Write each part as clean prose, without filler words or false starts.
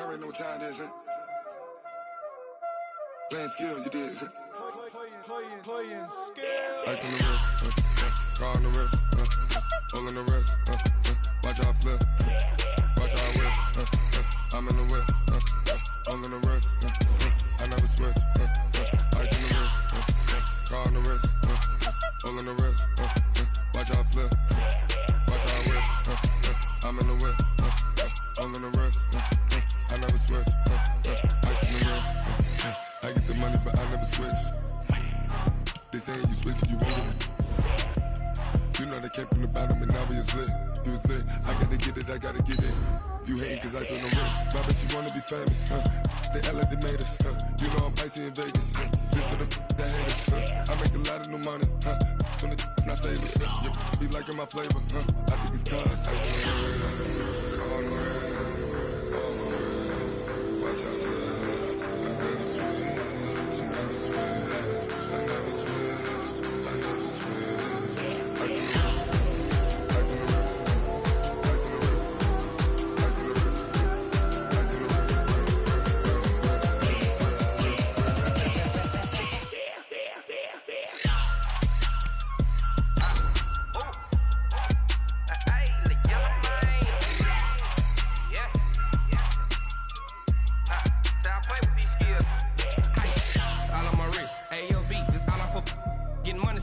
already know what time it is, huh? Playing skills, you did. Playing skills. Ice on the wrist, car on the wrist, all on the wrist, watch how I flip, watch how I whip, I'm in the whip, all on the wrist, I never switch, ice on the wrist, car on the wrist, all on the wrist, watch how I flip, watch how I whip, I'm in the whip, all on the wrist, I never switch, ice on the wrist, I get the money but I never switch. They saying you switch, you won't get it. You know they came from the bottom and now we is lit. You was lit, I gotta get it, I gotta get it. You hating cause ice on the wrist. My bitch, you wanna be famous, They act like they made us, You know I'm icy in Vegas, This for the that hate us, I make a lot of new money, When it's not savers, You be liking my flavor, I think it's cause ice on the wrist, car on the wrist, all on the wrist, watch out for this. I never switch, you never switch. I never switch, I never switch. Ice in the wrist, ice in the wrist, ice in the wrist, ice in the wrist, ice in the wrist,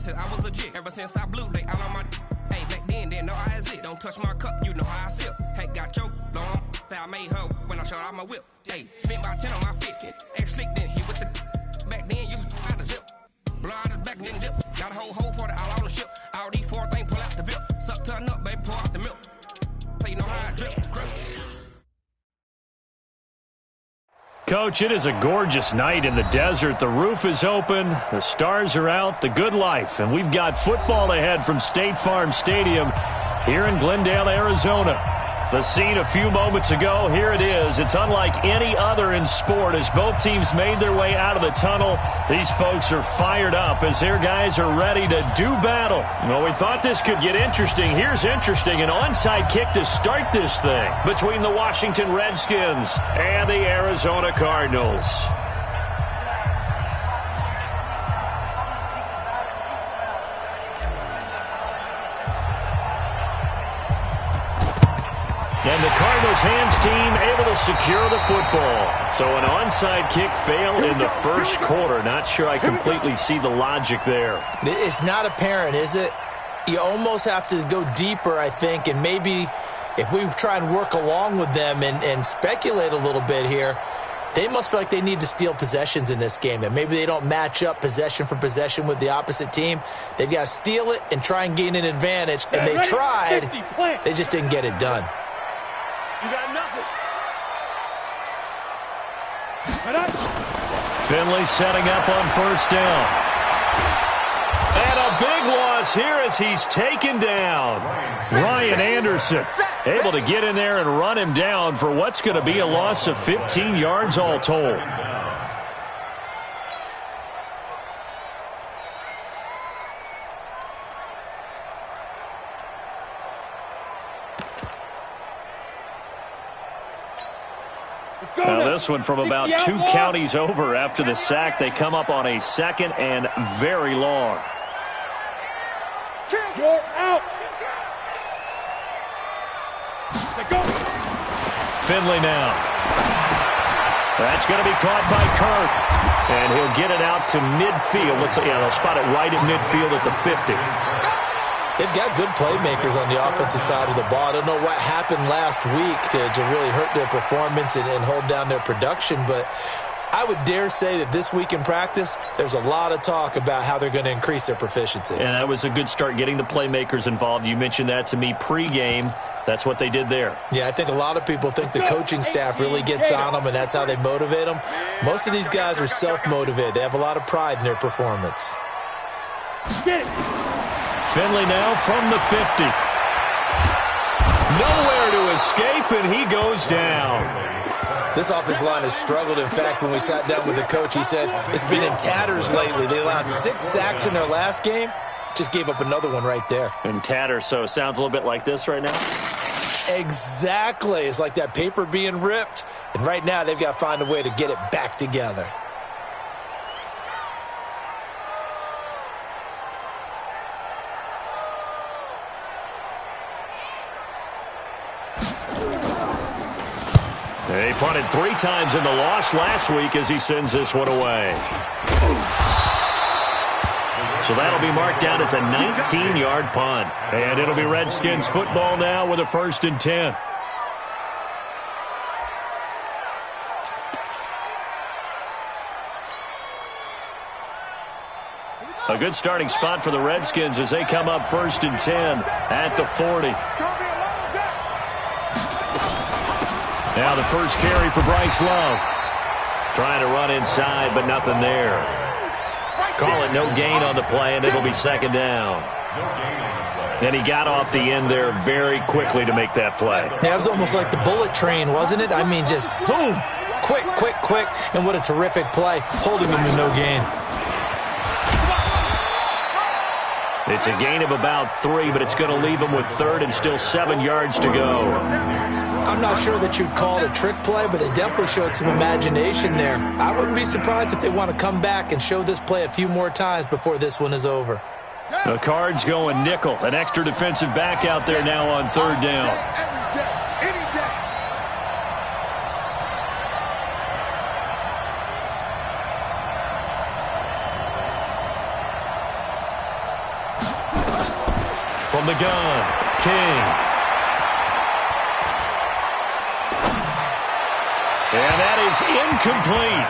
I was legit. Ever since I blew, they all on my hey, back then, didn't know I exist. Don't touch my cup, you know how I sip. Hey, got choked, long, say I made her when I showed out my whip. Hey, spent about 10 on my fit. Ex-slick, then hit with the back then, used to out the zip. Blow out his back, then dip. Got a whole party all on the ship. All these 4 things, pull out the VIP. Suck to a nut, baby, pour out the milk. So you know how I drip, crust. Coach, it is a gorgeous night in the desert. The roof is open, the stars are out, the good life. And we've got football ahead from State Farm Stadium here in Glendale, Arizona. The scene a few moments ago, here it is. It's unlike any other in sport as both teams made their way out of the tunnel. These folks are fired up as their guys are ready to do battle. Well, we thought this could get interesting. Here's interesting. An onside kick to start this thing between the Washington Redskins and the Arizona Cardinals. And the Cardinals hands team able to secure the football. So an onside kick fail in the first quarter. Not sure I completely see the logic there. It's not apparent, is it? You almost have to go deeper, I think, and maybe if we try and work along with them and speculate a little bit here, they must feel like they need to steal possessions in this game, and maybe they don't match up possession for possession with the opposite team. They've got to steal it and try and gain an advantage, and they tried. They just didn't get it done. You got nothing. Finley setting up on first down. And a big loss here as he's taken down. Ryan Anderson able to get in there and run him down for what's going to be a loss of 15 yards all told. Now this one from about 2 counties over after the sack. They come up on a second and very long. You're out. Finley now. That's going to be caught by Kirk. And he'll get it out to midfield. They'll spot it right at midfield at the 50. They've got good playmakers on the offensive side of the ball. I don't know what happened last week to really hurt their performance and hold down their production, but I would dare say that this week in practice, there's a lot of talk about how they're going to increase their proficiency. And that was a good start getting the playmakers involved. You mentioned that to me pregame. That's what they did there. Yeah, I think a lot of people think the coaching staff really gets on them, and that's how they motivate them. Most of these guys are self-motivated. They have a lot of pride in their performance. Get it. Finley now from the 50. Nowhere to escape, and he goes down. This offensive line has struggled. In fact, when we sat down with the coach, he said it's been in tatters lately. They allowed 6 sacks in their last game. Just gave up another one right there. In tatters, so it sounds a little bit like this right now? Exactly. It's like that paper being ripped, And right now, they've got to find a way to get it back together. He punted 3 times in the loss last week as he sends this one away. So that'll be marked down as a 19-yard punt. And it'll be Redskins football now with a 1st and 10. A good starting spot for the Redskins as they come up 1st and 10 at the 40. Now the first carry for Bryce Love. Trying to run inside, but nothing there. Call it no gain on the play, and it'll be 2nd down. And he got off the end there very quickly to make that play. Yeah, it was almost like the bullet train, wasn't it? I mean, just zoom. Quick, quick, quick. And what a terrific play, holding him to no gain. It's a gain of about 3, but it's going to leave him with 3rd and still 7 yards to go. I'm not sure that you'd call it a trick play, but it definitely showed some imagination there. I wouldn't be surprised if they want to come back and show this play a few more times before this one is over. The Cards going nickel. An extra defensive back out there now on 3rd down. From the gun, King. And that is incomplete.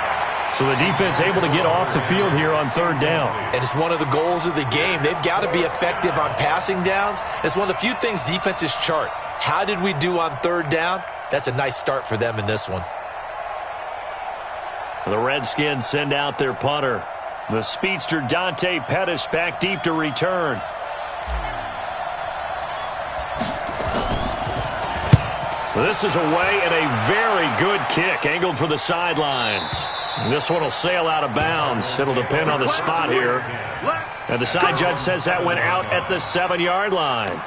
So the defense able to get off the field here on 3rd down. And it's one of the goals of the game. They've got to be effective on passing downs. It's one of the few things defenses chart. How did we do on 3rd down? That's a nice start for them in this one. The Redskins send out their punter. The speedster Dante Pettis back deep to return. This is away and a very good kick angled for the sidelines. This one will sail out of bounds. It'll depend on the spot here. And the side judge says that went out at the 7-yard line.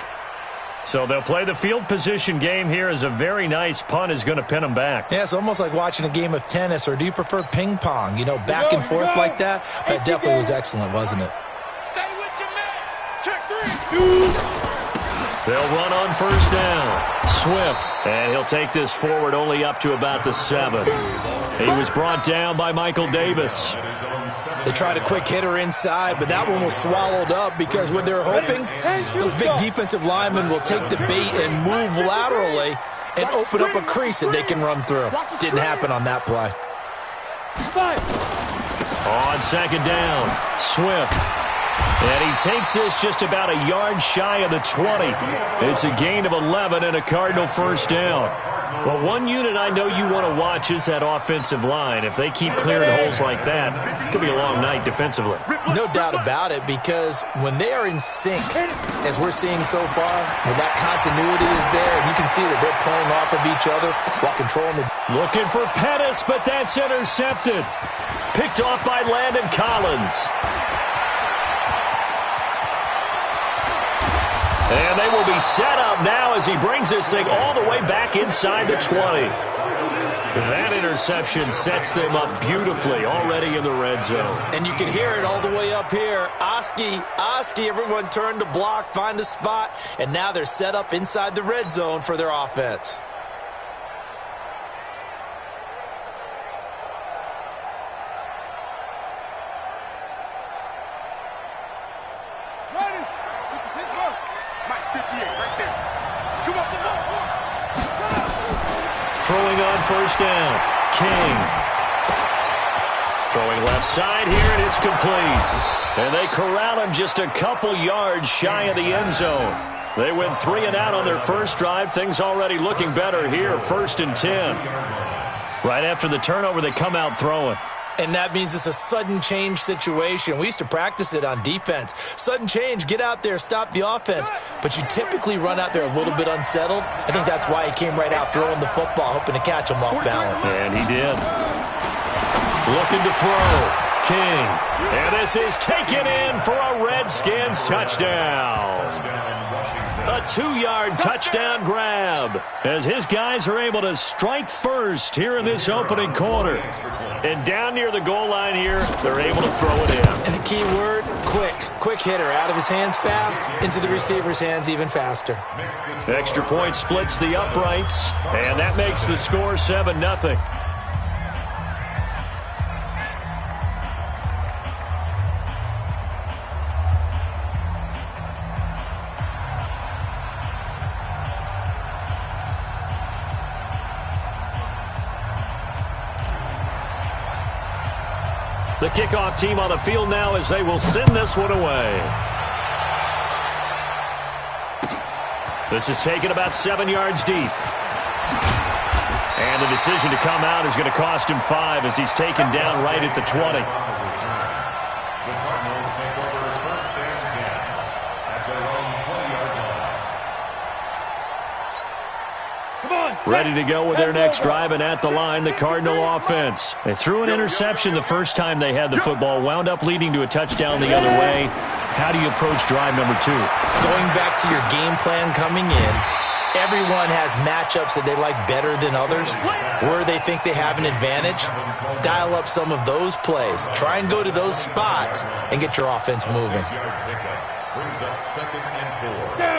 So they'll play the field position game here as a very nice punt is going to pin them back. Yeah, it's almost like watching a game of tennis, or do you prefer ping pong? You know, back and forth like that? That definitely was excellent, wasn't it? Stay with your man. Check 3. They'll run on 1st down. Swift. And he'll take this forward only up to about the 7. He was brought down by Michael Davis. They tried a quick hitter inside, but that one was swallowed up because what they're hoping, those big defensive linemen will take the bait and move laterally and open up a crease that they can run through. Didn't happen on that play. On 2nd down, Swift. And he takes this just about a yard shy of the 20. It's a gain of 11 and a Cardinal 1st down. Well, one unit I know you want to watch is that offensive line. If they keep clearing holes like that, it could be a long night defensively. No doubt about it, because when they are in sync, as we're seeing so far, when that continuity is there, and you can see that they're playing off of each other while controlling the... Looking for Pettis, but that's intercepted. Picked off by Landon Collins. And they will be set up now as he brings this thing all the way back inside the 20. That interception sets them up beautifully already in the red zone. And you can hear it all the way up here. Oski, everyone turned to block, find a spot, and now they're set up inside the red zone for their offense. Throwing on 1st down, King. Throwing left side here, and it's complete. And they corral him just a couple yards shy of the end zone. They went 3 and out on their first drive. Things already looking better here, 1st and 10. Right after the turnover, they come out throwing. And that means it's a sudden change situation. We used to practice it on defense. Sudden change, get out there, stop the offense. But you typically run out there a little bit unsettled. I think that's why he came right out throwing the football, hoping to catch him off balance. And he did. Looking to throw. King. And this is taken in for a Redskins touchdown. A 2-yard touchdown grab as his guys are able to strike first here in this opening quarter. And down near the goal line here, they're able to throw it in. And the key word, quick. Quick hitter. Out of his hands fast, into the receiver's hands even faster. Extra point splits the uprights, and that makes the score 7-0. The kickoff team on the field now as they will send this one away. This is taken about 7 yards deep. And the decision to come out is going to cost him 5 as he's taken down right at the 20. Ready to go with their next drive, and at the line, the Cardinal offense. They threw an interception the first time they had the football, wound up leading to a touchdown the other way. How do you approach drive number 2? Going back to your game plan coming in, everyone has matchups that they like better than others, where they think they have an advantage. Dial up some of those plays. Try and go to those spots and get your offense moving.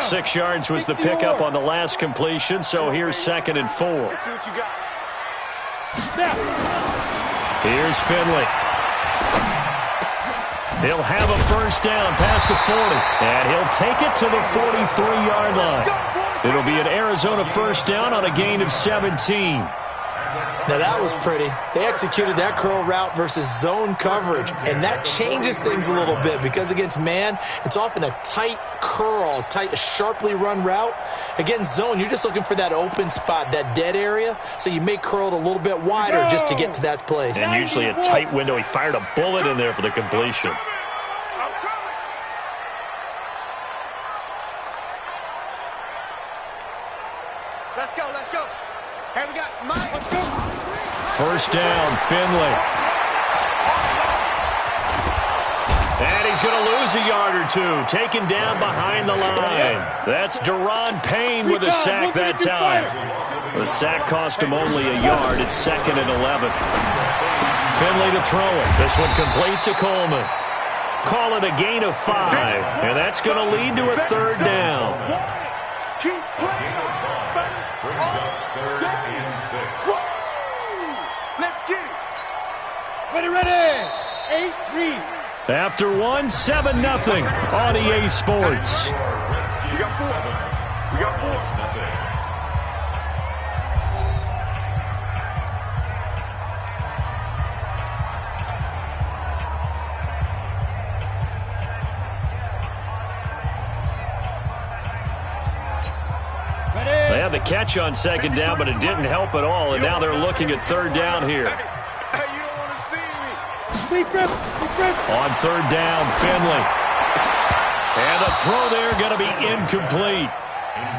6 yards was the pickup on the last completion, so here's 2nd and 4. Here's Finley. He'll have a first down past the 40, and he'll take it to the 43-yard line. It'll be an Arizona first down on a gain of 17. Now that was pretty. They executed that curl route versus zone coverage, and that changes things a little bit because against man, it's often a tight curl, tight, sharply run route. Against zone, you're just looking for that open spot, that dead area, so you may curl it a little bit wider just to get to that place. And usually a tight window. He fired a bullet in there for the completion. Let's go, let's go. Here we got Mike. First down, Finley. And he's going to lose a yard or two, taken down behind the line. That's Deron Payne with a sack that time. The sack cost him only a yard. It's 2nd and 11. Finley to throw it. This one complete to Coleman. Call it a gain of 5, and that's going to lead to a 3rd down. Keep playing offense all day. Let's get it. Ready. 8-3. After 7-0 on EA Sports. We got 4. We got 4. They had the catch on 2nd down, but it didn't help at all, and now they're looking at 3rd down here. Hey, you don't want to see me. On 3rd down, Finley. And the throw there going to be incomplete.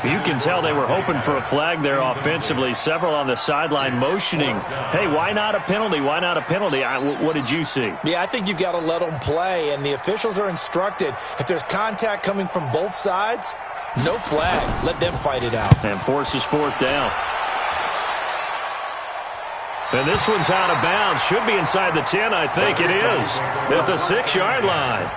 You can tell they were hoping for a flag there offensively. Several on the sideline motioning, hey, why not a penalty? Why not a penalty? What did you see? Yeah, I think you've got to let them play, and the officials are instructed. If there's contact coming from both sides, no flag. Let them fight it out. And forces 4th down. And this one's out of bounds. Should be inside the 10, I think it is. At the 6-yard line.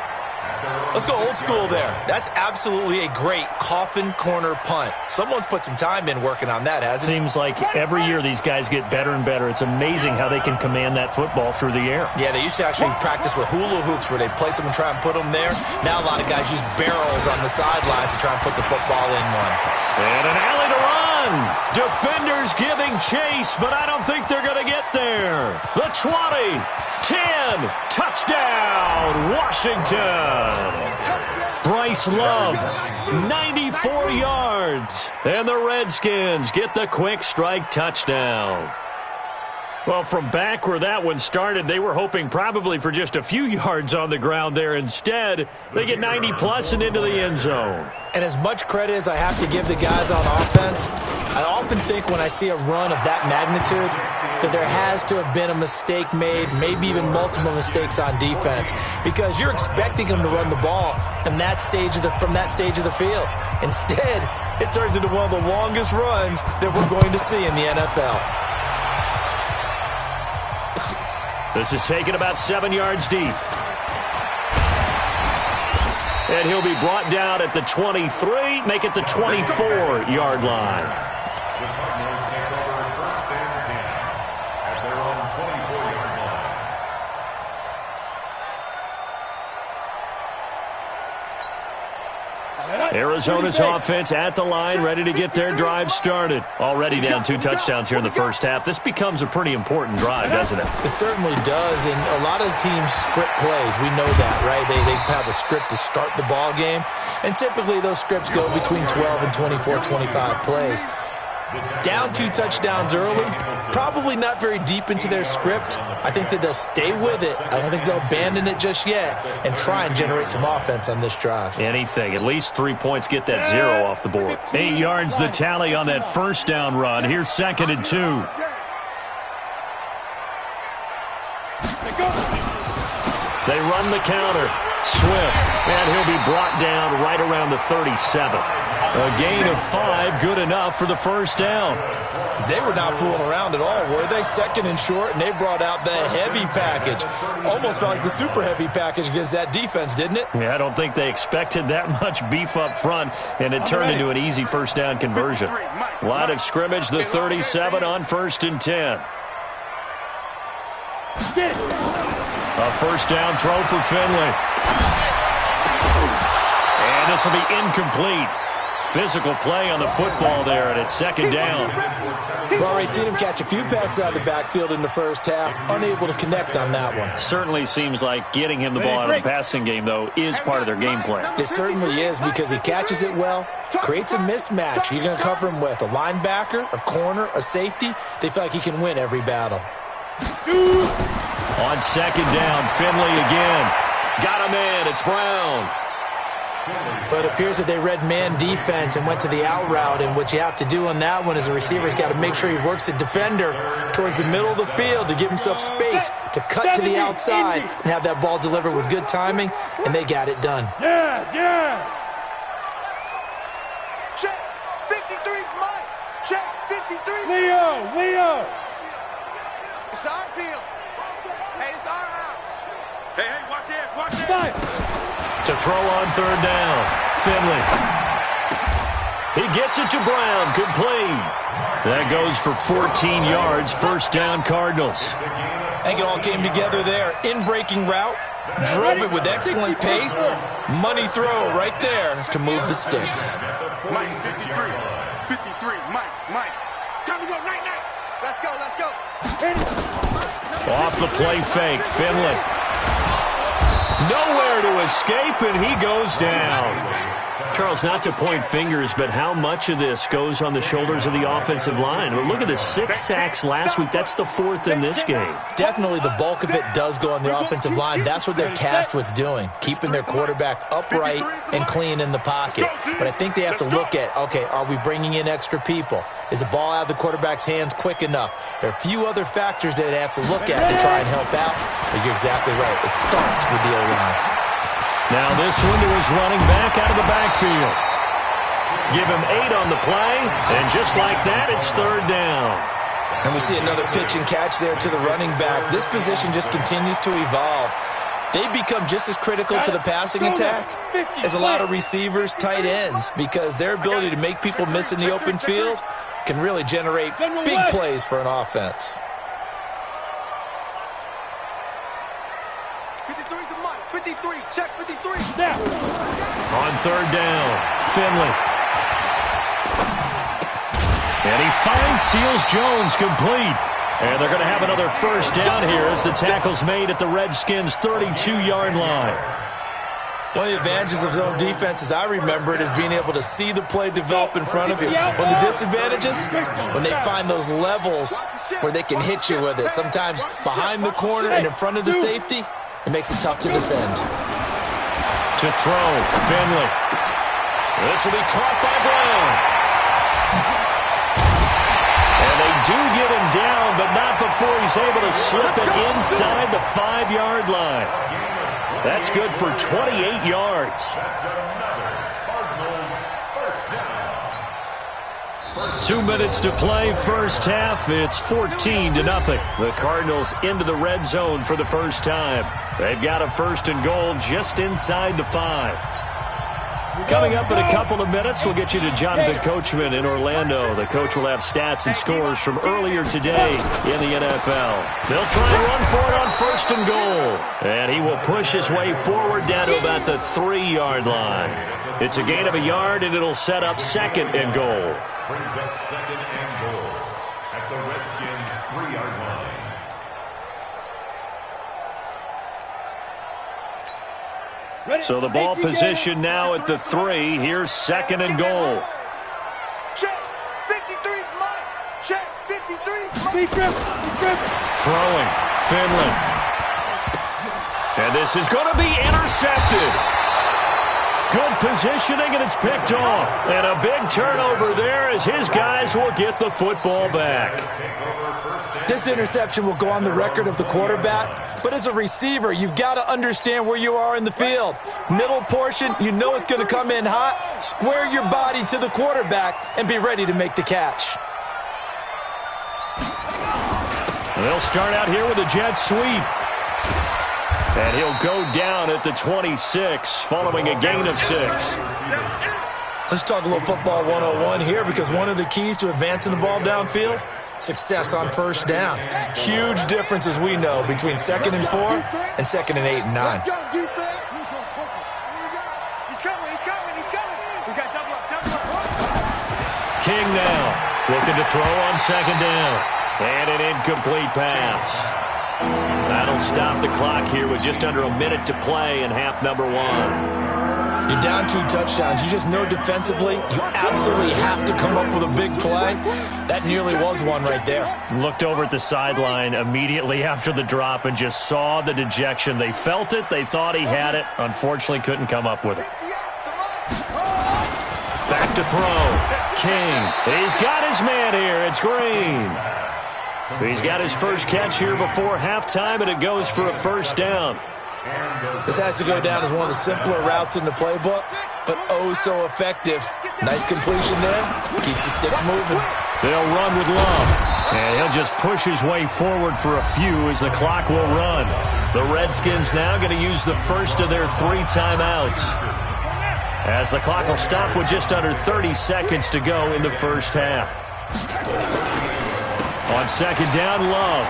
Let's go old school there. That's absolutely a great coffin corner punt. Someone's put some time in working on that, hasn't it? Seems like every year these guys get better and better. It's amazing how they can command that football through the air. Yeah, they used to actually practice with hula hoops where they place them and try and put them there. Now a lot of guys use barrels on the sidelines to try and put the football in one. And an alley to run. Defenders giving chase, but I don't think they're going to get there. The 20, 10, touchdown, Washington. Bryce Love, 94 yards. And the Redskins get the quick strike touchdown. Well, from back where that one started, they were hoping probably for just a few yards on the ground there. Instead, they get 90-plus and into the end zone. And as much credit as I have to give the guys on offense, I often think when I see a run of that magnitude, that there has to have been a mistake made, maybe even multiple mistakes on defense, because you're expecting them to run the ball from that stage of the field. Instead, it turns into one of the longest runs that we're going to see in the NFL. This is taken about 7 yards deep. And he'll be brought down at the 23, make it the 24-yard line. Arizona's offense at the line, ready to get their drive started. Already down 2 touchdowns here in the first half. This becomes a pretty important drive, doesn't it? It certainly does, and a lot of the teams script plays. We know that, right? They have a script to start the ball game, and typically those scripts go between 12 and 24, 25 plays. Down 2 touchdowns early, probably not very deep into their script. I think that they'll stay with it. I don't think they'll abandon it just yet and try and generate some offense on this drive. Anything. At least 3 points, get that 0 off the board. 8 yards the tally on that first down run. Here's 2nd and 2. They run the counter. Swift, and he'll be brought down right around the 37. A gain of 5, good enough for the first down. They were not fooling around at all, were they? 2nd and short, and they brought out the heavy package. Almost felt like the super heavy package against that defense, didn't it? Yeah, I don't think they expected that much beef up front, and it turned into an easy first down conversion. Line of scrimmage, the 37 on 1st and 10. A first down throw for Finley. And this will be incomplete. Physical play on the football there, and it's 2nd down. We've already seen him catch a few passes out of the backfield in the first half, unable to connect on that one. Certainly seems like getting him the ball out of the passing game, though, is part of their game plan. It certainly is, because he catches it well, creates a mismatch. You're going to cover him with a linebacker, a corner, a safety. They feel like he can win every battle. On 2nd down, Finley again. Got him in. It's Brown. But it appears that they read man defense and went to the out route, and what you have to do on that one is the receiver's got to make sure he works the defender towards the middle of the field to give himself space to cut to the outside and have that ball delivered with good timing, and they got it done. Yes, yes. Check 53's Mike. Check 53. Leo. It's our field. Hey, it's our house. Hey, watch this. To throw on 3rd down, Finley. He gets it to Brown, complete. That goes for 14 yards, first down Cardinals. I think it all came together there. In-breaking route, drove it with excellent pace. Money throw right there to move the sticks. Mike, 53, Mike. Time to go, night. Let's go. Off the play fake, Finley. Nowhere to escape, and he goes down. Charles, not to point fingers, but how much of this goes on the shoulders of the offensive line? Well, look at the 6 sacks last week. That's the 4th in this game. Definitely the bulk of it does go on the offensive line. That's what they're tasked with doing, keeping their quarterback upright and clean in the pocket. But I think they have to look at, okay, are we bringing in extra people? Is the ball out of the quarterback's hands quick enough? There are a few other factors that they have to look at to try and help out, but you're exactly right. It starts with the O-line. Now this one to his running back out of the backfield. Give him 8 on the play, and just like that, it's 3rd down. And we see another pitch and catch there to the running back. This position just continues to evolve. They become just as critical to the passing attack as a lot of receivers, tight ends, because their ability to make people miss in the open field can really generate big plays for an offense. 53, check 53. Now. On 3rd down, Finley. And he finds Seals-Jones complete. And they're going to have another first down here as the tackle's made at the Redskins' 32-yard line. One of the advantages of zone defense, as I remember it, is being able to see the play develop in front of you. One of the disadvantages, when they find those levels where they can hit you with it, sometimes behind the corner and in front of the safety, it makes it tough to defend. To throw, Finley. This will be caught by Brown. And they do get him down, but not before he's able to slip it inside the 5-yard line. That's good for 28 yards. 2 minutes to play, first half. It's 14-0. The Cardinals into the red zone for the first time. They've got a 1st and goal just inside the 5. Coming up in a couple of minutes, we'll get you to Jonathan Coachman in Orlando. The coach will have stats and scores from earlier today in the NFL. They'll try and run for it on 1st and goal. And he will push his way forward down to about the 3-yard line. It's a gain of a yard, and it'll set up 2nd and goal. Brings up 2nd and goal at the Redskins' 3-yard line. So the ball position now at the 3. Here's 2nd and goal. Check. 53's Mike. Check. 53's Mike. Throwing. Finley. And this is going to be intercepted. Good positioning, and it's picked off. And a big turnover there as his guys will get the football back. This interception will go on the record of the quarterback, but as a receiver, you've got to understand where you are in the field. Middle portion, you know it's going to come in hot. Square your body to the quarterback and be ready to make the catch. They'll start out here with a jet sweep. And he'll go down at the 26 following a gain of 6. Let's talk a little football 101 here, because one of the keys to advancing the ball downfield, success on 1st down. Huge difference, as we know, between 2nd and 4 and 2nd and 8 and 9. He's coming. He's coming. We got double up. King now looking to throw on 2nd down. And an incomplete pass. That'll stop the clock here with just under a minute to play in half number 1. You're down 2 touchdowns. You just know defensively you absolutely have to come up with a big play. That nearly was one right there. Looked over at the sideline immediately after the drop and just saw the dejection. They felt it. They thought he had it. Unfortunately, couldn't come up with it. Back to throw. King. He's got his man here. It's Green. He's got his first catch here before halftime, and it goes for a 1st down. This has to go down as one of the simpler routes in the playbook, but oh so effective. Nice completion there. Keeps the sticks moving. They'll run with Love, and he'll just push his way forward for a few as the clock will run. The Redskins now going to use the first of their 3 timeouts, as the clock will stop with just under 30 seconds to go in the first half. On 2nd down, Love.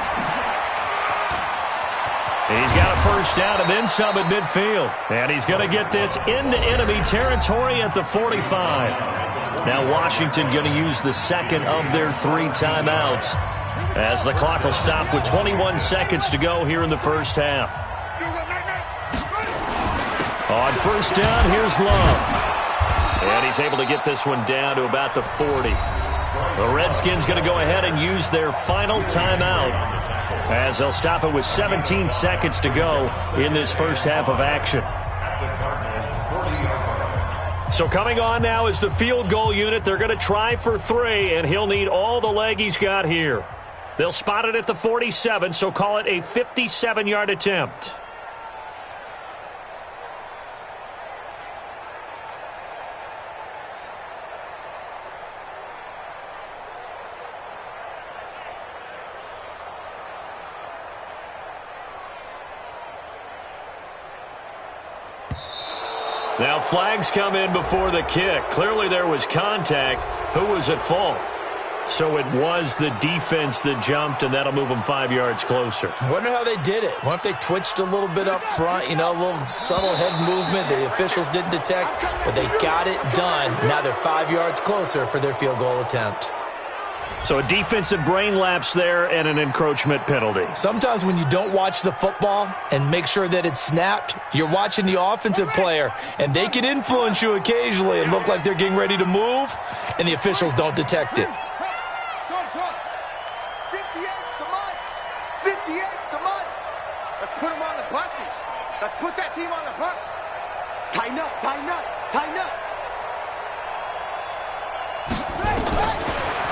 He's got a 1st down and then some at midfield. And he's going to get this into enemy territory at the 45. Now Washington going to use the 2nd of their 3 timeouts, as the clock will stop with 21 seconds to go here in the first half. On 1st down, here's Love. And he's able to get this one down to about the 40. The Redskins going to go ahead and use their final timeout, as they'll stop it with 17 seconds to go in this first half of action. So coming on now is the field goal unit. They're going to try for 3, and he'll need all the leg he's got here. They'll spot it at the 47, so call it a 57-yard attempt. Now flags come in before the kick. Clearly there was contact. Who was at fault? So it was the defense that jumped, and that'll move them 5 yards closer. I wonder how they did it. What if they twitched a little bit up front, a little subtle head movement the officials didn't detect, but they got it done. Now they're 5 yards closer for their field goal attempt. So a defensive brain lapse there and an encroachment penalty. Sometimes when you don't watch the football and make sure that it's snapped, you're watching the offensive player, and they can influence you occasionally and look like they're getting ready to move, and the officials don't detect it. 58's the Mike. 58's the Mike. Let's put him on the buses. Let's put that team on the bus. Tighten up, tighten up, tighten up.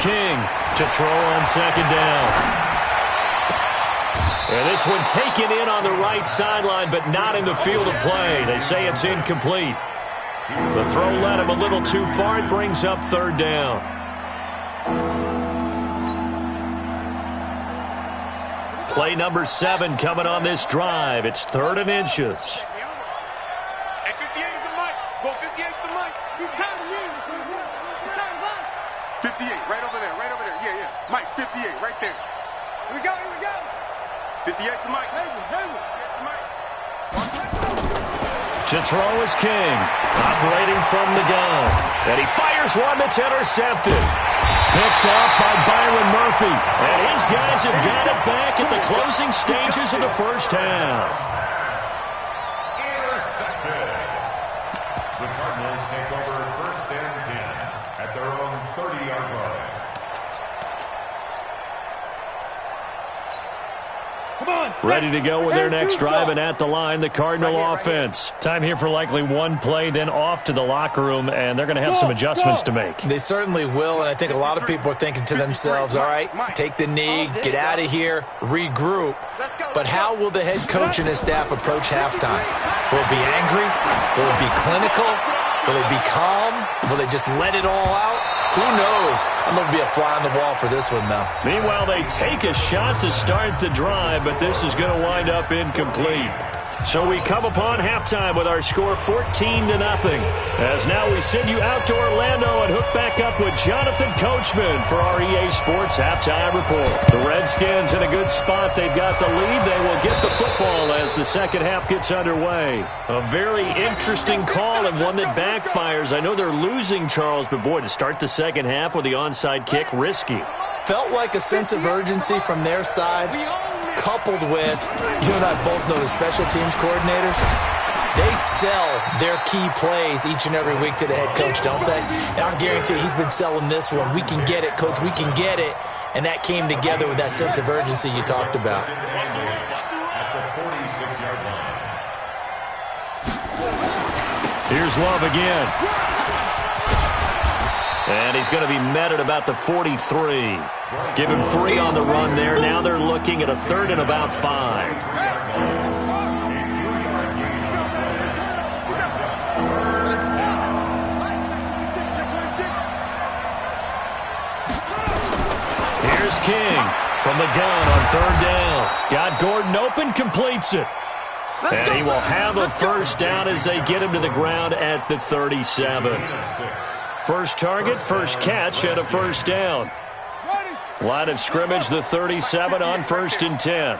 King to throw on 2nd down. And this one taken in on the right sideline, but not in the field of play. They say it's incomplete. The throw led him a little too far. It brings up third down. Play number 7 coming on this drive. It's 3rd and inches. Hey, 58 is the mic. Go 58 is the mic. He's tired of me. He's tired of us. 58, right over there, right over there. Yeah, yeah. Mike, 58, right there. Here we go, here we go. 58 to Mike. To throw is King, operating from the gun. And he fires one that's intercepted. Picked off by Byron Murphy. And his guys have got it back at the closing stages of the first half. Intercepted. The Cardinals take over 1st and 10 at their own 30-yard line. Ready to go with their next drive, and at the line, the Cardinal offense. Time here for likely one play, then off to the locker room, and they're going to have some adjustments to make. They certainly will, and I think a lot of people are thinking to themselves, all right, take the knee, get out of here, regroup. But how will the head coach and his staff approach halftime? Will it be angry? Will it be clinical? Will it be calm? Will they just let it all out? Who knows? I'm going to be a fly on the wall for this one, though. Meanwhile, they take a shot to start the drive, but this is going to wind up incomplete. So we come upon halftime with our score 14-0. As now we send you out to Orlando and hook back up with Jonathan Coachman for our EA Sports Halftime Report. The Redskins in a good spot. They've got the lead. They will get the football as the second half gets underway. A very interesting call and one that backfires. I know they're losing, Charles, but boy, to start the second half with the onside kick, risky. Felt like a sense of urgency from their side, coupled with, you and I both know the special teams coordinators, they sell their key plays each and every week to the head coach, don't they? And I'll guarantee he's been selling this one. We can get it, coach, we can get it. And that came together with that sense of urgency you talked about. At the 46-yard line. Here's Love again. And he's going to be met at about the 43. Give him 3 on the run there. Now they're looking at a 3rd and about 5. Here's King from the gun on 3rd down. Got Gordon open, completes it. And he will have a first down as they get him to the ground at the 37. First target, first catch, and a first down. Line of scrimmage, the 37 on 1st and 10.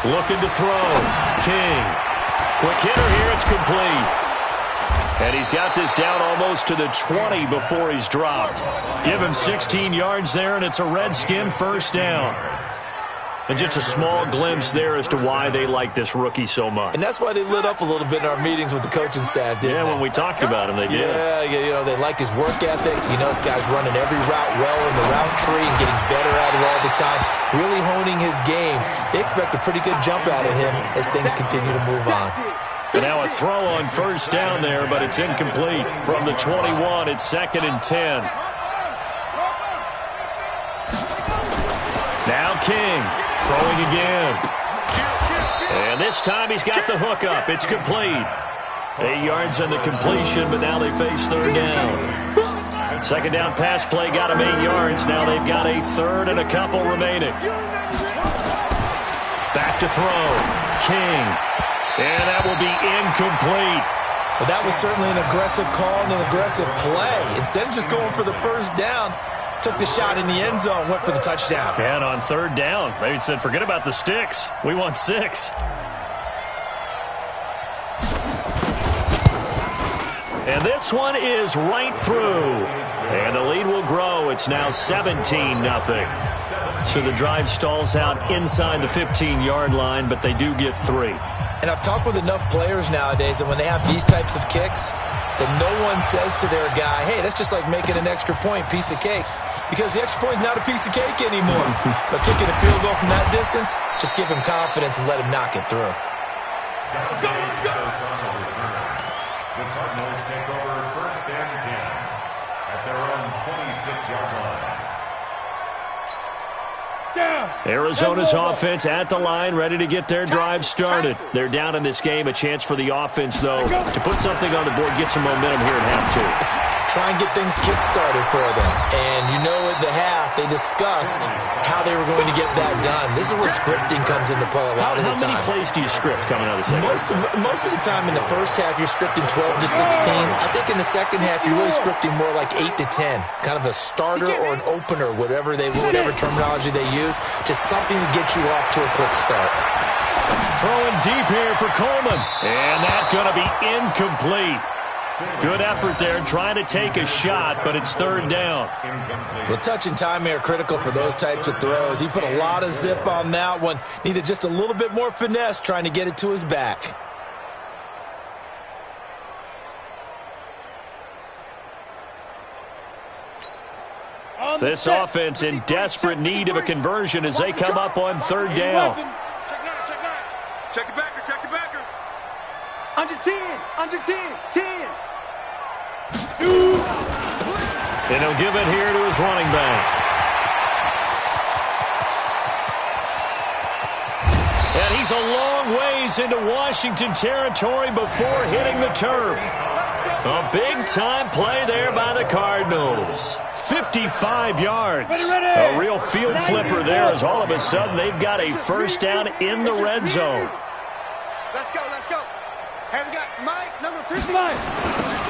Looking to throw. King. Quick hitter here, it's complete. And he's got this down almost to the 20 before he's dropped. Give him 16 yards there, and it's a Redskin first down. And just a small glimpse there as to why they like this rookie so much. And that's why they lit up a little bit in our meetings with the coaching staff, didn't they? Yeah, when we talked about him, they did. Yeah, you know, they like his work ethic. You know, this guy's running every route well in the route tree and getting better at it all the time, really honing his game. They expect a pretty good jump out of him as things continue to move on. And now a throw on first down there, but it's incomplete. From the 21, it's 2nd and 10. Now King. Throwing again. And this time he's got the hook up. It's complete. 8 yards on the completion, but now they face 3rd down. Second down pass play got him 8 yards. Now they've got a 3rd and a couple remaining. Back to throw. King. And that will be incomplete. Well, that was certainly an aggressive call and an aggressive play. Instead of just going for the first down, took the shot in the end zone, went for the touchdown. And on 3rd down, they said, forget about the sticks. We want 6. And this one is right through. And the lead will grow. It's now 17-0. So the drive stalls out inside the 15-yard line, but they do get 3. And I've talked with enough players nowadays that when they have these types of kicks, that no one says to their guy, hey, that's just like making an extra point, piece of cake. Because the extra point is not a piece of cake anymore. But kicking a field goal from that distance, just give him confidence and let him knock it through. The Cardinals take over 1st and 10 at their own 26. 6-yard line. Arizona's offense at the line, ready to get their drive started. They're down in this game. A chance for the offense, though, to put something on the board, get some momentum here at half two. Try and get things kick-started for them. And you know at the half, they discussed how they were going to get that done. This is where scripting comes into play a lot of the time. How many plays do you script coming out of the second half? Most of the time in the first half, you're scripting 12 to 16. I think in the second half, you're really scripting more like 8 to 10. Kind of a starter or an opener, whatever terminology they use. Just something to get you off to a quick start. Throwing deep here for Coleman. And that's going to be incomplete. Good effort there, trying to take a shot, but it's third down. Well, touch and time are critical for those types of throws. He put a lot of zip on that one. Needed just a little bit more finesse trying to get it to his back. This offense in desperate need of a conversion as they come up on third down. Check the backer, check the backer. Under 10, under 10, 10. And he'll give it here to his running back. And he's a long ways into Washington territory before hitting the turf. A big-time play there by the Cardinals. 55 yards. A real field flipper there as all of a sudden they've got a first down in the red zone. Let's go, let's go. Have we got Mike, number 55?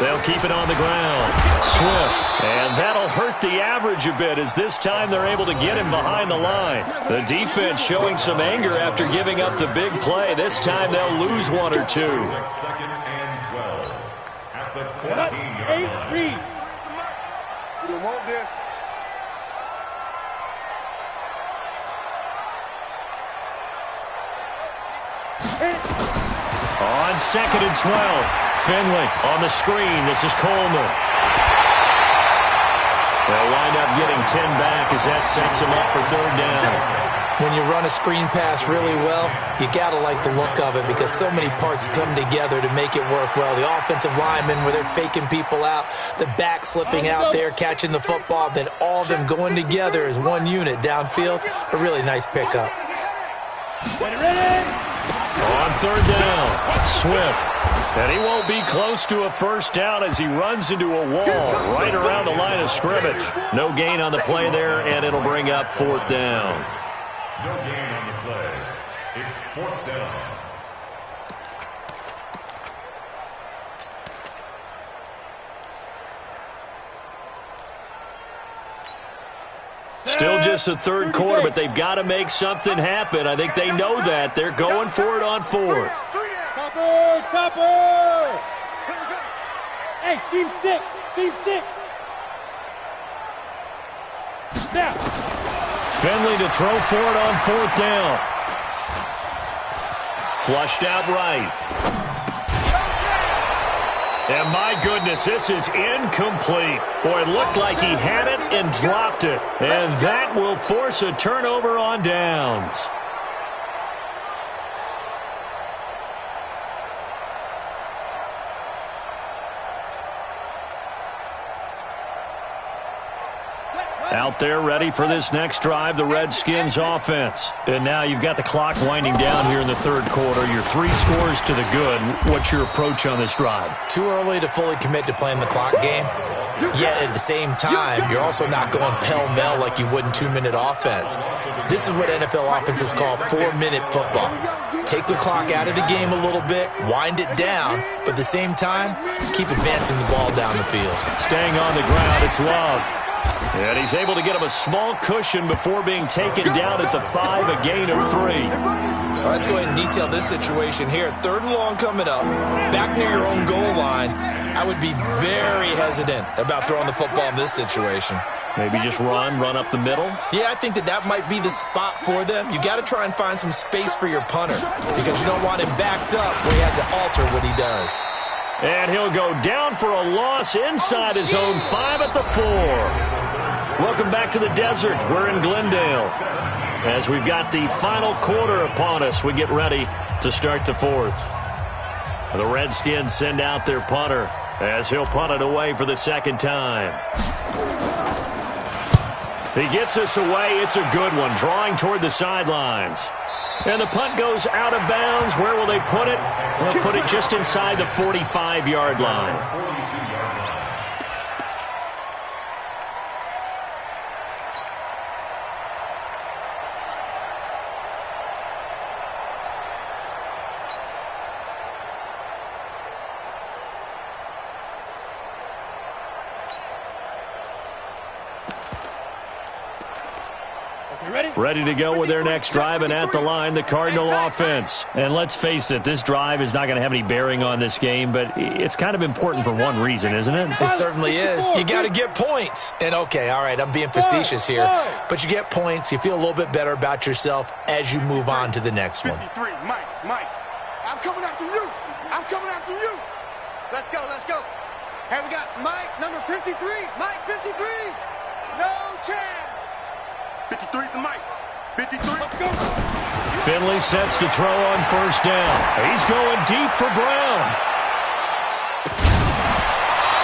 They'll keep it on the ground. Swift. And that'll hurt the average a bit as this time they're able to get him behind the line. The defense showing some anger after giving up the big play. This time they'll lose one or two. Second and 12 at the 14-yard line. We don't want this. On second and 12. Finley on the screen. This is Coleman. They'll wind up getting 10 back as that sets him up for third down. When you run a screen pass really well, you got to like the look of it because so many parts come together to make it work well. The offensive linemen where they're faking people out, the back slipping out there, catching the football, then all of them going together as one unit downfield. A really nice pickup. On third down, Swift. And he won't be close to a first down as he runs into a wall right around the line of scrimmage. No gain on the play there, and it'll bring up fourth down. No gain on the play. It's fourth down. Still just the third quarter, but they've got to make something happen. I think they know that. They're going for it on fourth. Topper! Hey, seam 6, seam 6. Now. Finley to throw for it on fourth down. Flushed out right. And my goodness, this is incomplete. Boy, it looked like he had it and dropped it. And that will force a turnover on downs. Out there ready for this next drive, the Redskins offense. And now you've got the clock winding down here in the third quarter. You're 3 scores to the good. What's your approach on this drive? Too early to fully commit to playing the clock game. Yet at the same time, you're also not going pell-mell like you would in 2-minute offense. This is what NFL offenses call 4-minute football. Take the clock out of the game a little bit, wind it down, but at the same time, keep advancing the ball down the field. Staying on the ground, it's Love. And he's able to get him a small cushion before being taken down at the 5, a gain of 3. All right, let's go ahead and detail this situation here. Third and long coming up, back near your own goal line. I would be very hesitant about throwing the football in this situation. Maybe just run up the middle? Yeah, I think that might be the spot for them. You got to try and find some space for your punter because you don't want him backed up where he has to alter what he does. And he'll go down for a loss inside his own 5 at the 4. Welcome back to the desert. We're in Glendale. As we've got the final quarter upon us, we get ready to start the fourth. The Redskins send out their punter as he'll punt it away for the second time. He gets us away. It's a good one, drawing toward the sidelines. And the punt goes out of bounds. Where will they put it? They'll put it just inside the 45-yard line. Ready to go with their next drive, and at the line, the Cardinal offense. And let's face it, this drive is not going to have any bearing on this game, but it's kind of important for one reason, isn't it? It certainly is. You got to get points. And, okay, all right, I'm being facetious here, but you get points. You feel a little bit better about yourself as you move on to the next one. 53, Mike. I'm coming after you. I'm coming after you. Let's go. Hey, we got Mike, number 53. Mike, 53. No chance. 53 to Mike. 53. Let's go. Finley sets to throw on first down. He's going deep for Brown.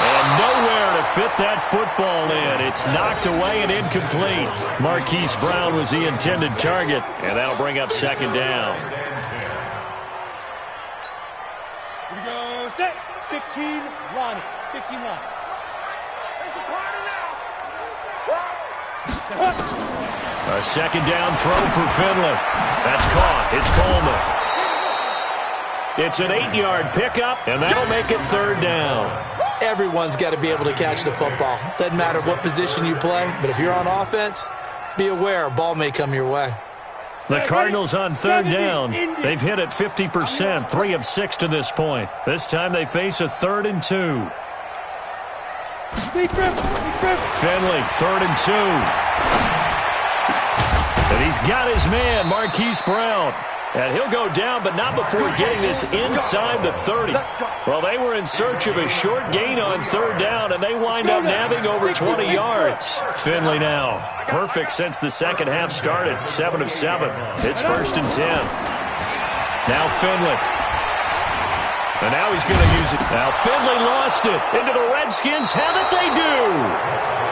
And nowhere to fit that football in. It's knocked away and incomplete. Marquise Brown was the intended target, and that'll bring up second down. Here we go. Set. 15, Ronnie. 15, Ronnie. It's a party now. A second down throw for Finley. That's caught. It's Coleman. It's an 8-yard pickup, and that'll make it third down. Everyone's got to be able to catch the football. Doesn't matter what position you play, but if you're on offense, be aware a ball may come your way. The Cardinals on third down. They've hit it 50%, 3 of 6 to this point. This time they face a 3rd and 2. Finley, 3rd and 2. And he's got his man, Marquise Brown. And he'll go down, but not before getting this inside the 30. Well, they were in search of a short gain on third down, and they wind up nabbing over 20 yards. Finley now, perfect since the second half started, 7 of 7. It's 1st and 10. Now Finley. And now he's going to use it. Now Finley lost it. Into the Redskins have it, they do.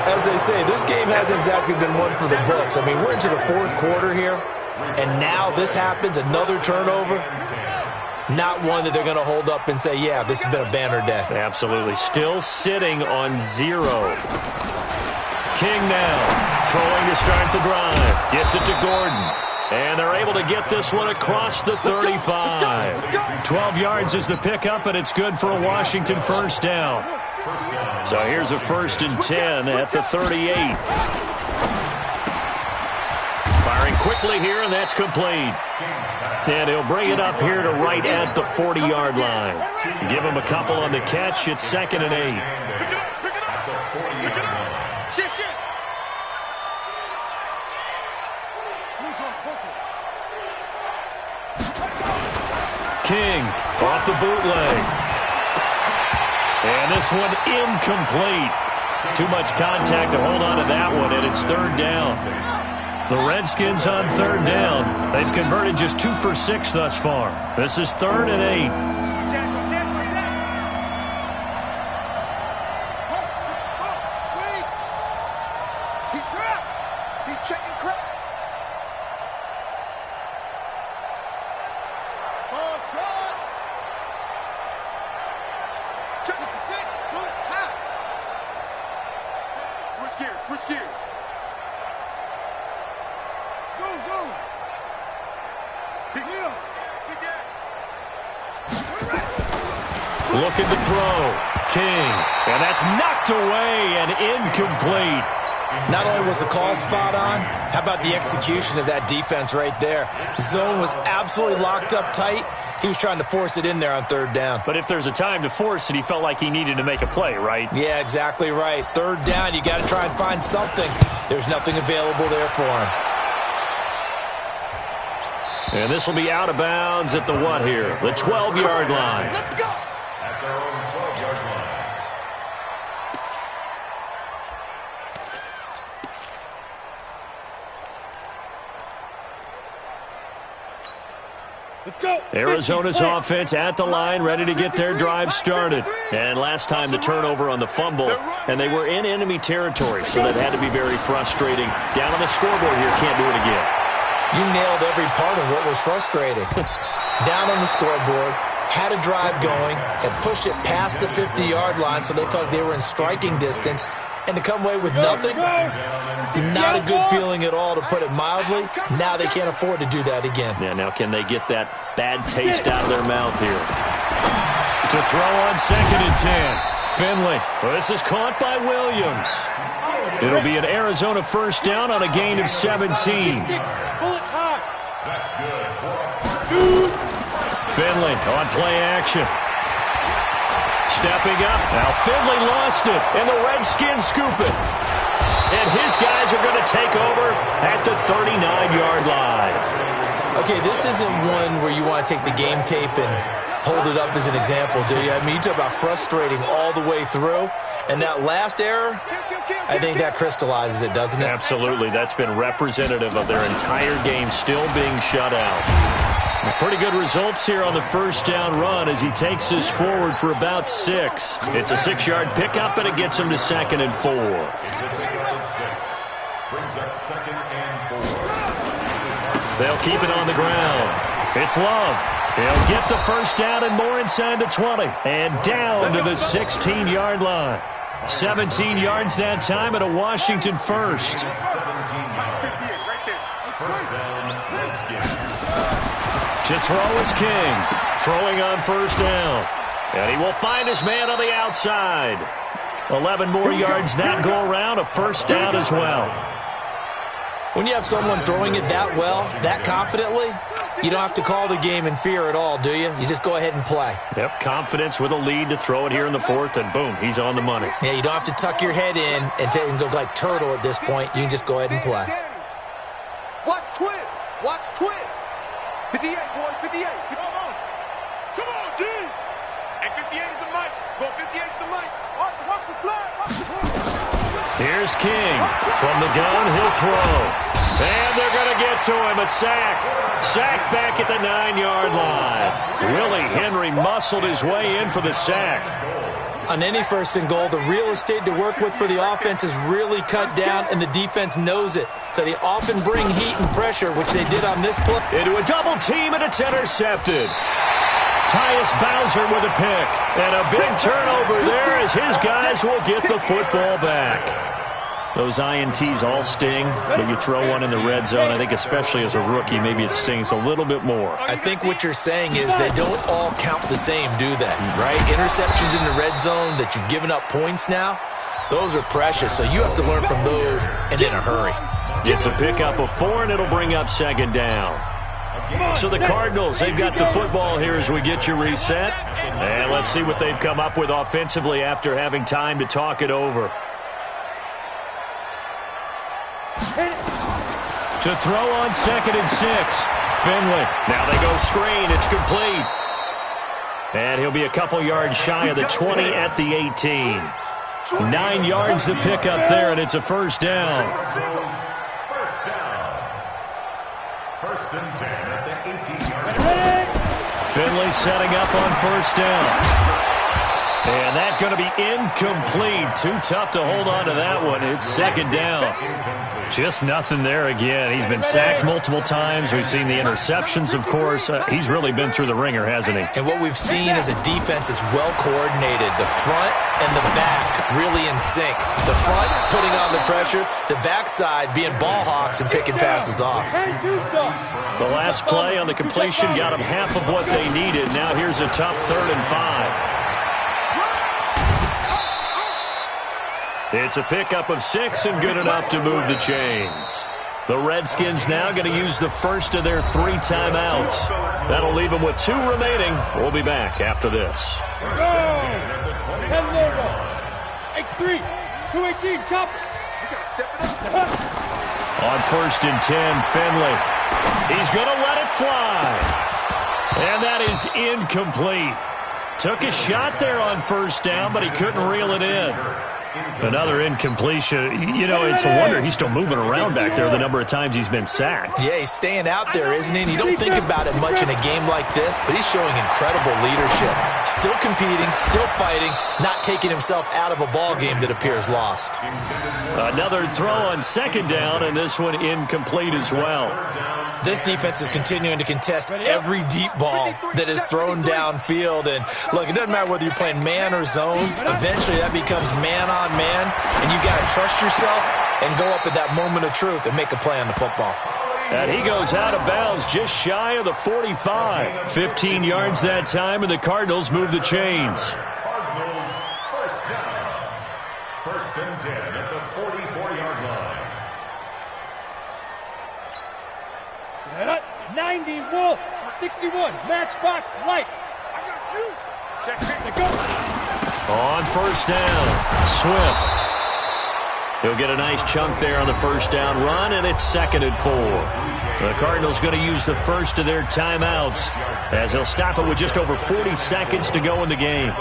As they say, this game hasn't exactly been one for the books. I mean, we're into the 4th quarter here, and now this happens, another turnover. Not one that they're going to hold up and say, yeah, this has been a banner day. Absolutely. Still sitting on 0. King now, throwing to start the drive. Gets it to Gordon. And they're able to get this one across the 35. 12 yards is the pickup, and it's good for a Washington first down. So here's a 1st and 10 at the 38. Firing quickly here, and that's complete. And he'll bring it up here to right at the 40-yard line. Give him a couple on the catch. It's 2nd and 8. King off the bootleg. And this one incomplete. Too much contact to hold on to that one, and it's 3rd down. The Redskins on 3rd down. They've converted just 2 for 6 thus far. This is 3rd and 8. He's crap. He's checking crap. Ball trot. Check it to 6. Pull it. Half. Switch gears. Zoom. Big Neil. Big Ed. Looking to throw. King. And that's knocked away and incomplete. Not only was the call spot on, how about the execution of that defense right there? Zone was absolutely locked up tight. He was trying to force it in there on 3rd down. But if there's a time to force it, he felt like he needed to make a play, right? Yeah, exactly right. 3rd down, you got to try and find something. There's nothing available there for him. And this will be out of bounds at the what here? The 12-yard line. Let's go. At their own 12-yard line. Let's go. Arizona's offense at the line, ready to get their drive started. And last time the turnover on the fumble, and they were in enemy territory, so that had to be very frustrating. Down on the scoreboard here, can't do it again. You nailed every part of what was frustrating. Down on the scoreboard, had a drive going, had pushed it past the 50-yard line so they felt like they were in striking distance, and to come away with nothing, not a good feeling at all, to put it mildly. Now they can't afford to do that again. Yeah, now can they get that bad taste out of their mouth here? To throw on 2nd and 10. Finley. Well, this is caught by Williams. It'll be an Arizona first down on a gain of 17. Finley on play action. Stepping up. Now Finley lost it, and the Redskins scoop it. And his guys are going to take over at the 39-yard line. Okay, this isn't one where you want to take the game tape and hold it up as an example, do you? I mean, you talk about frustrating all the way through. And that last error, I think that crystallizes it, doesn't it? Absolutely. That's been representative of their entire game still being shut out. Pretty good results here on the first down run as he takes us forward for about 6. It's a 6-yard pickup, and it gets him to 2nd and 4. It's a pickup of 6. Brings up 2nd and 4. They'll keep it on the ground. It's Love. He'll get the first down and more inside the 20. And down to the 16-yard line. 17 yards that time at a Washington first. 17 yards. First down, Redskins. To throw is King. Throwing on first down. And he will find his man on the outside. 11 more yards that go around. A first down as well. When you have someone throwing it that well, that confidently, you don't have to call the game in fear at all, do you? You just go ahead and play. Yep, confidence with a lead to throw it here in the 4th, and boom, he's on the money. Yeah, you don't have to tuck your head in and go like turtle at this point. You can just go ahead and play. Watch twins. Watch twins. 58, boys, 58. Come on. Come on, D. And 58 is the mic. Go 58 is the mic. Watch the flag. Watch the flag. Here's King. From the gun, he'll throw. And they're going to get to him. A sack. Sack back at the 9-yard line. Willie Henry muscled his way in for the sack. On any 1st and goal, the real estate to work with for the offense is really cut down, and the defense knows it. So they often bring heat and pressure, which they did on this play. Into a double team, and it's intercepted. Tyus Bowser with a pick. And a big turnover there as his guys will get the football back. Those INTs all sting, but you throw one in the red zone, I think especially as a rookie, maybe it stings a little bit more. I think what you're saying is they don't all count the same, do they? Right? Interceptions in the red zone that you've given up points now, those are precious, so you have to learn from those and in a hurry. It's a pickup of 4, and it'll bring up 2nd down. So the Cardinals, they've got the football here as we get you reset. And let's see what they've come up with offensively after having time to talk it over. To throw on 2nd and 6. Finley. Now they go screen. It's complete. And he'll be a couple yards shy of the 20 at the 18. 9 yards to pick up there, and it's a first down. First down. 1st and 10 at the 18-yard line. Finley setting up on first down. And that's going to be incomplete. Too tough to hold on to that one. It's 2nd down. Just nothing there again. He's been sacked multiple times. We've seen the interceptions, of course. He's really been through the ringer, hasn't he? And what we've seen is a defense is well coordinated. The front and the back really in sync. The front putting on the pressure. The backside being ball hawks and picking passes off. The last play on the completion got them half of what they needed. Now here's a tough 3rd and 5. It's a pickup of 6 and good enough to move the chains. The Redskins now going to use the first of their 3 timeouts. That'll leave them with 2 remaining. We'll be back after this. X3, 218, chopper. On 1st and 10, Finley. He's going to let it fly. And that is incomplete. Took a shot there on first down, but he couldn't reel it in. Another incompletion. You know, it's a wonder he's still moving around back there the number of times he's been sacked. Yeah, he's staying out there, isn't he? And you don't think about it much in a game like this, but he's showing incredible leadership. Still competing, still fighting, not taking himself out of a ball game that appears lost. Another throw on second down, and this one incomplete as well. This defense is continuing to contest every deep ball that is thrown downfield. And, look, it doesn't matter whether you're playing man or zone. Eventually that becomes man-on-man, and you got to trust yourself and go up at that moment of truth and make a play on the football. And he goes out of bounds just shy of the 45. 15 yards that time, and the Cardinals move the chains. Cardinals first down. First and 10 at the 44-yard line. 90 Wolf, 61 Matchbox Lights. I got you. Check it, go. On first down, Swift. He'll get a nice chunk there on the first down run, and it's 2nd and 4. The Cardinals going to use the first of their timeouts as they'll stop it with just over 40 seconds to go in the game.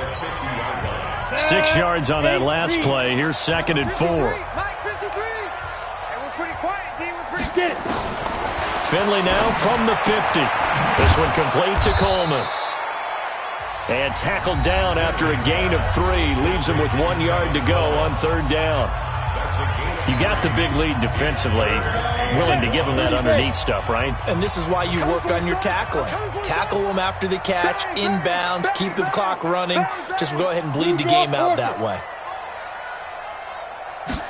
6 yards on that last play. Here's 2nd and 4. Mike, 53. And we're pretty quiet, D. We're pretty good. Finley now from the 50. This one complete to Coleman. And tackled down after a gain of 3. Leaves him with 1 yard to go on third down. You got the big lead defensively. Willing to give him that underneath stuff, right? And this is why you work on your tackling. Tackle them after the catch, inbounds, keep the clock running. Just go ahead and bleed the game out that way.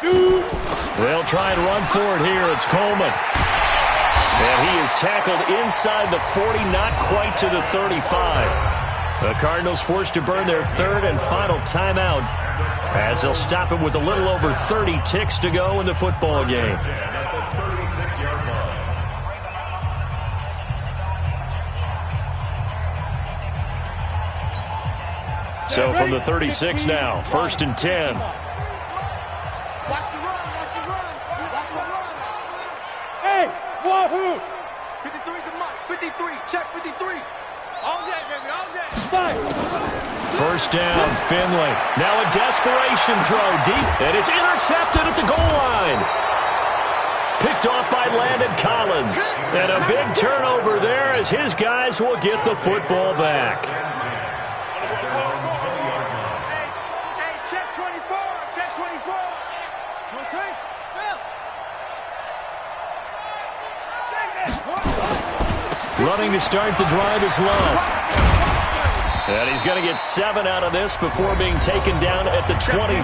They'll try and run for it here. It's Coleman. And he is tackled inside the 40, not quite to the 35. The Cardinals forced to burn their third and final timeout as they'll stop it with a little over 30 ticks to go in the football game. So from the 36 now, 1st and 10. Watch the run, watch the run, watch the run. Hey, wahoo! 53 to Mike, 53, check 53. All day, baby, all day. First down, Finley. Now a desperation throw deep, and it's intercepted at the goal line. Picked off by Landon Collins. And a big turnover there as his guys will get the football back. Hey, check 24, check 24. Okay, Phil. Check it. Running to start the drive is Love. And he's going to get 7 out of this before being taken down at the 27.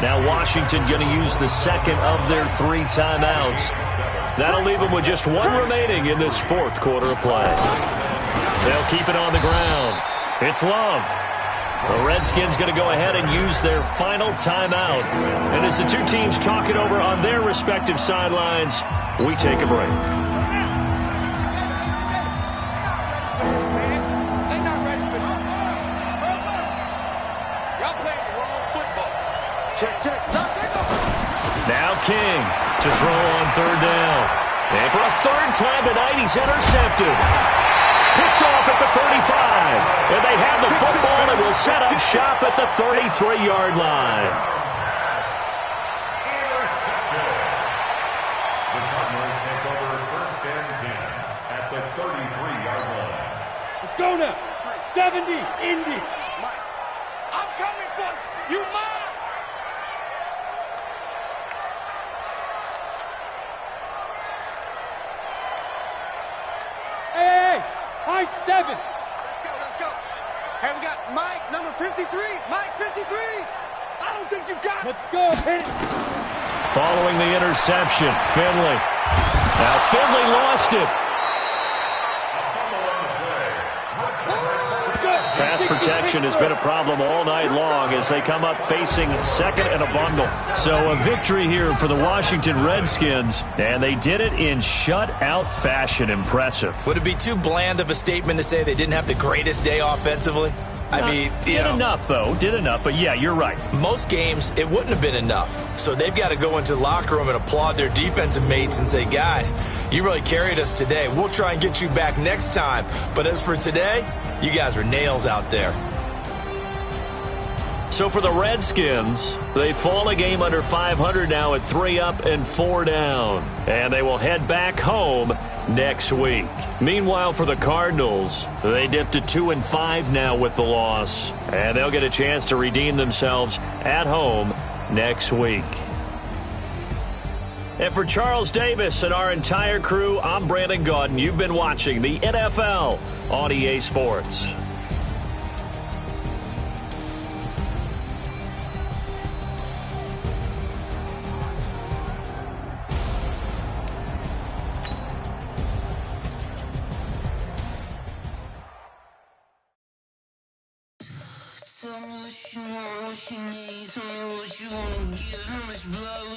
Now Washington going to use the second of their 3 timeouts. That'll leave them with just 1 remaining in this 4th quarter of play. They'll keep it on the ground. It's Love. The Redskins going to go ahead and use their final timeout. And as the two teams talk it over on their respective sidelines, we take a break. Now King to throw on third down. And for a third time tonight, he's intercepted. Picked off at the 35. And they have the football and will set up shop at the 33-yard line. Intercepted. The Cardinals take over 1st and 10 at the 33-yard line. Let's go now. 70, Indy. I'm coming for you. You mine. Hey, high 7. Let's go. Hey, we got Mike, number 53. Mike, 53. I don't think you got it. Let's go. Hit it. Following the interception, Finley. Now Finley lost it. Pass protection has been a problem all night long as they come up facing 2nd and a bundle. So a victory here for the Washington Redskins, and they did it in shutout fashion. Impressive. Would it be too bland of a statement to say they didn't have the greatest day offensively? I mean, did enough, though. Did enough, but yeah, you're right. Most games, it wouldn't have been enough. So they've got to go into the locker room and applaud their defensive mates and say, guys, you really carried us today. We'll try and get you back next time. But as for today, you guys were nails out there. So for the Redskins, they fall a game under 500 now at 3 up and 4 down. And they will head back home next week. Meanwhile, for the Cardinals, they dipped to 2-5 now with the loss. And they'll get a chance to redeem themselves at home next week. And for Charles Davis and our entire crew, I'm Brandon Gaudin. You've been watching the NFL on EA Sports. Tell me what you want, what you need. Tell me what you wanna give. How much blood